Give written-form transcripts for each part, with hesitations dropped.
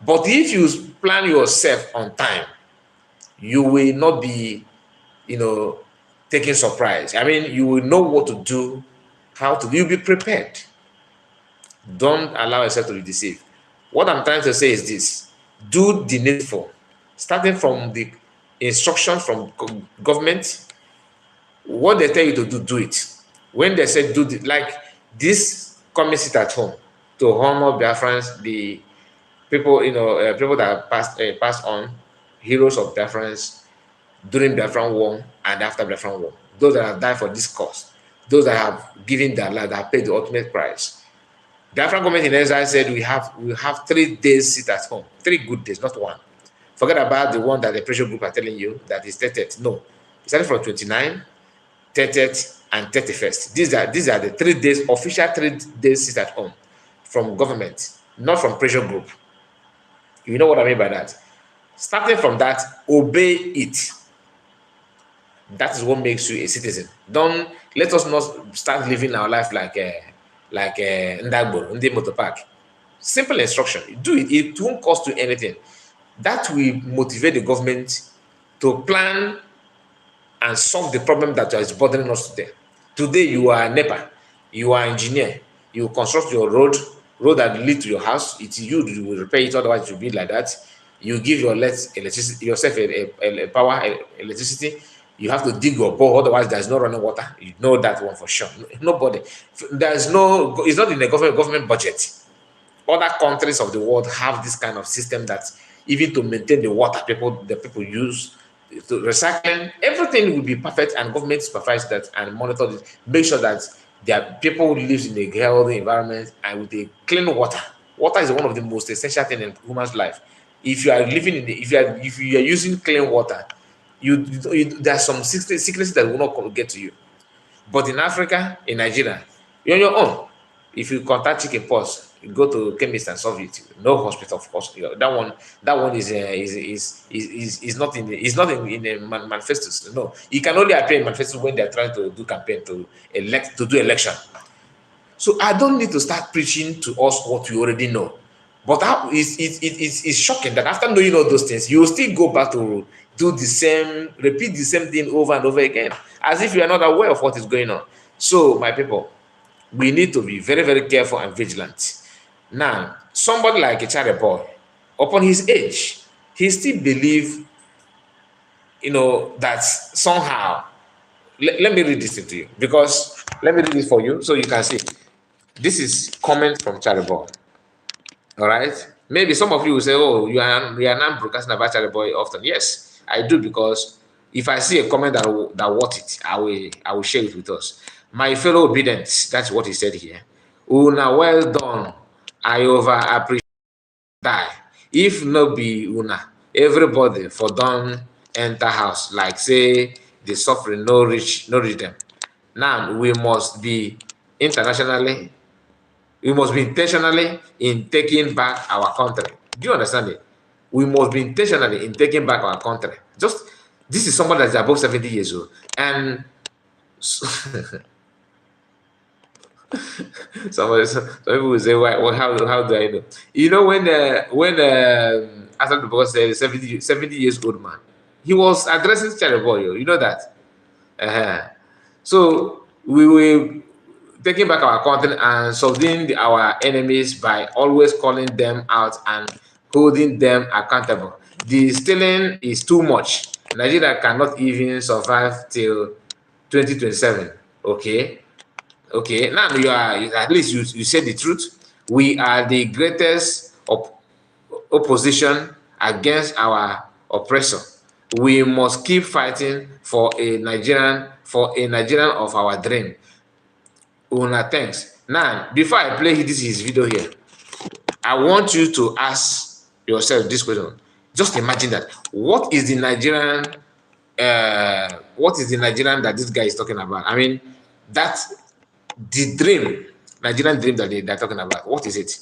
But if you plan yourself on time, you will not be, taking surprise. I mean, you will know what to do, how to. You'll be prepared. Don't allow yourself to be deceived. What I'm trying to say is this: do the needful, starting from the instruction from government. What they tell you to do, do it. When they say do the, like this, come and sit at home to honor Biafrans, the people, people that passed on, heroes of Biafrans during Biafran War and after Biafran War. Those that have died for this cause, those that have given their life, that have paid the ultimate price. Biafran government in exile said we have 3 days sit at home, 3 good days, not one. Forget about the one that the pressure group are telling you that is 30th. No, it's starting from 29, 30th, and 31st. These are the 3 days, official 3 days sit at home from government, not from pressure group. You know what I mean by that? Starting from that, obey it. That is what makes you a citizen. Don't let us not start living our life like Ndagbo, Ndi Motor Park. Simple instruction. Do it. It won't cost you anything. That will motivate the government to plan and solve the problem that is bothering us today. Today, you are a NEPA, you are an engineer, you construct your road that lead to your house. It's you who will repair it, otherwise it will be like that. You give electricity yourself a power, electricity. You have to dig your bore, otherwise there's no running water. You know that one for sure. Nobody, there's no, it's not in the government budget. Other countries of the world have this kind of system that even to maintain the water the people use, to recycling, everything will be perfect, and government supervise that and monitor it, make sure that their people live in a healthy environment and with a clean water. Water is one of the most essential things in human's life. If you are living in if you are using clean water, there are some sicknesses that will not get to you. But in Africa, in Nigeria, you're on your own. If you contact chicken pox, you go to chemist and solve it. No hospital, of course. That one is not in the manifestos. No, it can only appear in manifestos when they are trying to do campaign to do election. So I don't need to start preaching to us what we already know. But it's shocking that after knowing all those things, you will still go back to repeat the same thing over and over again, as if you are not aware of what is going on. So, my people, we need to be very, very careful and vigilant. Now, somebody like a child boy, upon his age, he still believe, that somehow. Let me read this to you, because let me read this for you so you can see. This is comment from child boy. All right. Maybe some of you will say, "Oh, you are not broadcasting about child boy often." Yes, I do, because if I see a comment that worth it, I will share it with us. My fellow obedience, that's what he said here. Una well done. I over appreciate die. If no be una, everybody for don enter house, like say the suffering no reach them. Now we must be intentionally in taking back our country. Do you understand it? We must be intentionally in taking back our country. This is someone that's above 70 years old. And some people will say, "Why? Well, how do I know?" When Asad Baba said 70 years old man, he was addressing Chereboyo. You know that. So we will taking back our country and subduing our enemies by always calling them out and holding them accountable. The stealing is too much. Nigeria cannot even survive till 2027. Okay. Now you are, at least you said the truth. We are the greatest opposition against our oppressor. We must keep fighting for a Nigerian of our dream. Una, thanks. Now, before I play his video here, I want you to ask yourself this question. Just imagine that. What is the Nigerian that this guy is talking about? I mean, that's the Nigerian dream that they're talking about. What is it?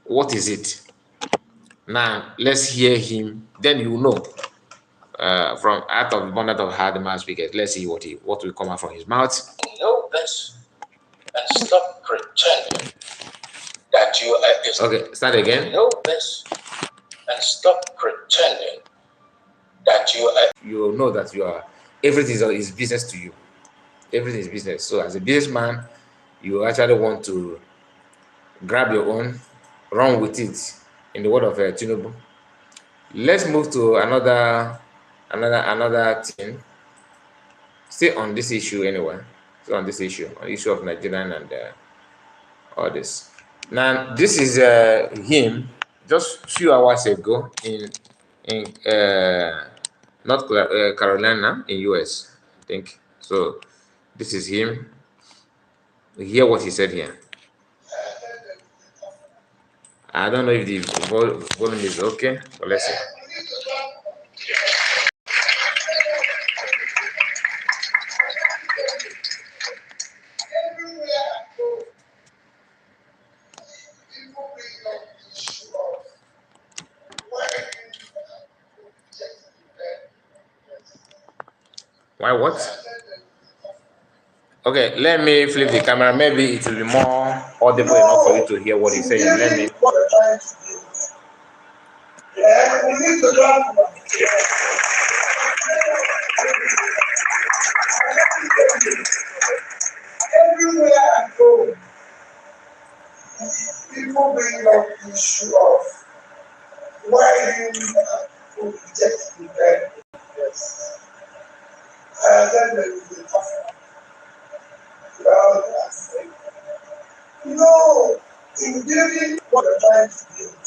What is it? Now, let's hear him. Then you know. From out of abundance of heart, the mouth speaketh. Let's see what will come out from his mouth. Know this and stop pretending that you are. Okay, start again. Know this and stop pretending that you are. You know that you are. Everything is business to you. Everything is business. So as a businessman, you actually want to grab your own, run with it. In the word of Tinubu. Let's move to another thing. Stay on this issue anyway. Stay on this issue, of Nigerian and all this. Now, this is him just few hours ago in North Carolina in US, I think. So this is him. Hear what he said here. I don't know if the volume is okay, but let's see. Why what? Okay, let me flip the camera. Maybe it will be more audible enough for you to hear what he's saying. Let me. Yeah, we need to learn from everywhere I go, people bring up the issue of why you reject the bed. Yes. Then there is the tough well, no, in building what you're trying to build,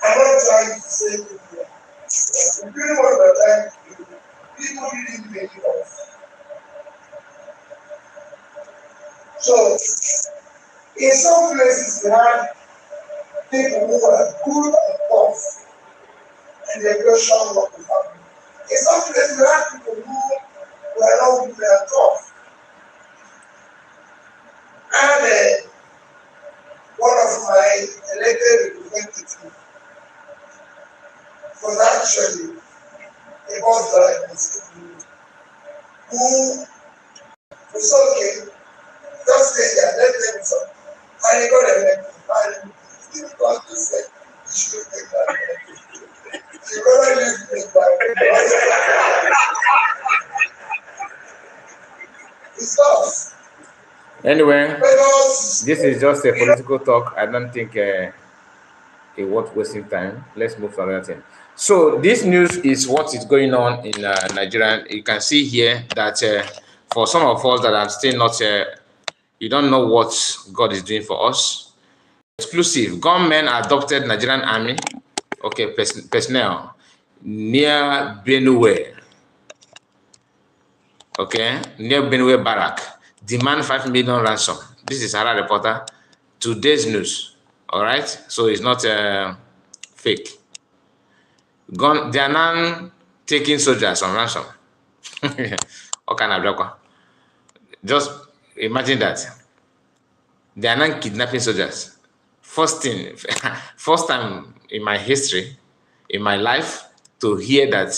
I'm not trying to say India. In building what you're trying to build, people didn't make it off. So, in some places, we had people who were good and tough, and the question what will happen. In some places, we had people who were not good and tough. And one of my elected representatives was actually a bus driver who was okay, just stay there, let them talk. And he got elected. And he got to say, he should take that elected. He got elected by it's tough. Anyway, this is just a political talk. I don't think it worth wasting time. Let's move to another thing. So this news is what is going on in Nigeria. You can see here that for some of us that are still not, you don't know what God is doing for us. Exclusive. Gunmen adopted Nigerian army. Okay, personnel near Benue. Okay, near Benue Barrack. Demand 5 million ransom. This is Hara Reporter. Today's news. All right, so it's not fake. They are now taking soldiers on ransom. What kind of block? Just imagine that. They are now kidnapping soldiers. First time in my history, in my life, to hear that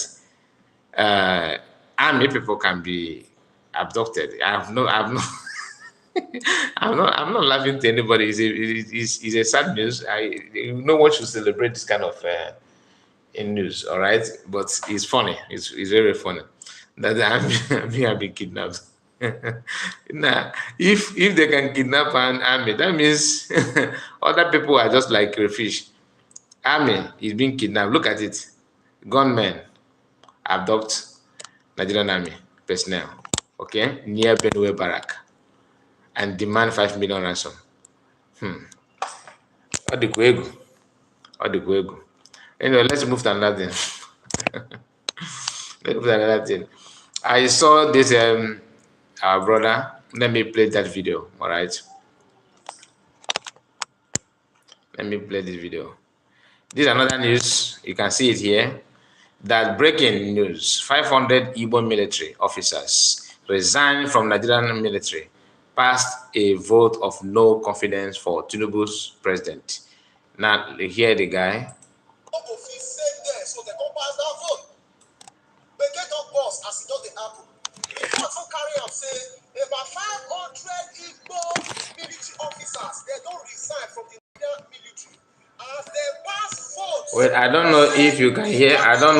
army people can be abducted. I'm not laughing to anybody. It's a sad news. No one should celebrate this kind of in news, all right? But it's funny. It's very funny that the army have been kidnapped. Nah, if they can kidnap an army, that means other people are just like crayfish. Army is being kidnapped. Look at it. Gunmen abduct Nigerian army personnel, okay, near Benue Barrack, and demand 5 million ransom. Anyway, let's move to another thing. Let's move to another thing. I saw this our brother. Let me play that video. All right. Let me play this video. This is another news. You can see it here. That breaking news: 500 Igbo military officers resigned from Nigerian military, passed a vote of no confidence for Tinubu's president. Now, hear the guy. So they come pass that vote. But get up boss as it does the apple. also carry out say about 500 Igbo military officers they don't resign from the military as they pass votes. Wait, I don't know if you can hear. I don't know.